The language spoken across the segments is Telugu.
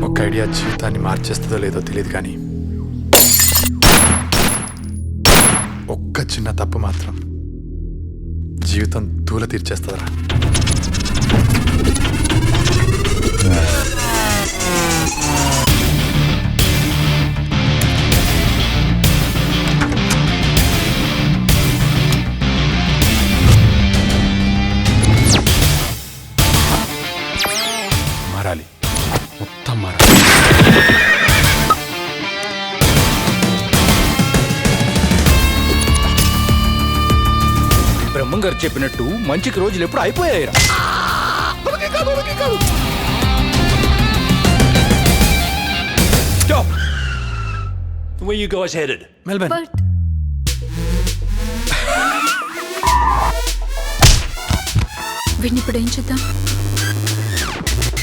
ఒక ఐడియా జీవితాన్ని మార్చేస్తుందో లేదో తెలియదు కానీ ఒక్క చిన్న తప్పు మాత్రం జీవితం తూల తీర్చేస్తుందిరా. మారాలి, మొత్తం మారాలి. బ్రహ్మం గారు చెప్పినట్టు మంచికి రోజులు ఎప్పుడు అయిపోయాయి. Stop! Where you guys headed? Melbourne. వీడిని ఇప్పుడు ఏం చేద్దాం?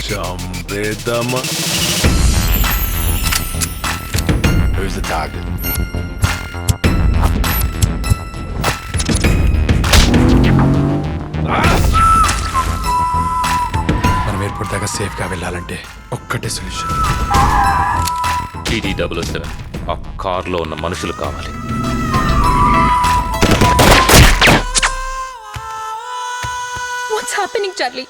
చంపేద్దామా? Who's the target? మనం ఎయిర్పోర్ట్ దాకా సేఫ్గా వెళ్ళాలంటే ఒక్కటే సొల్యూషన్. TD007 ఆ కార్లో ఉన్న మనుషులు కావాలి. What's happening, Charlie?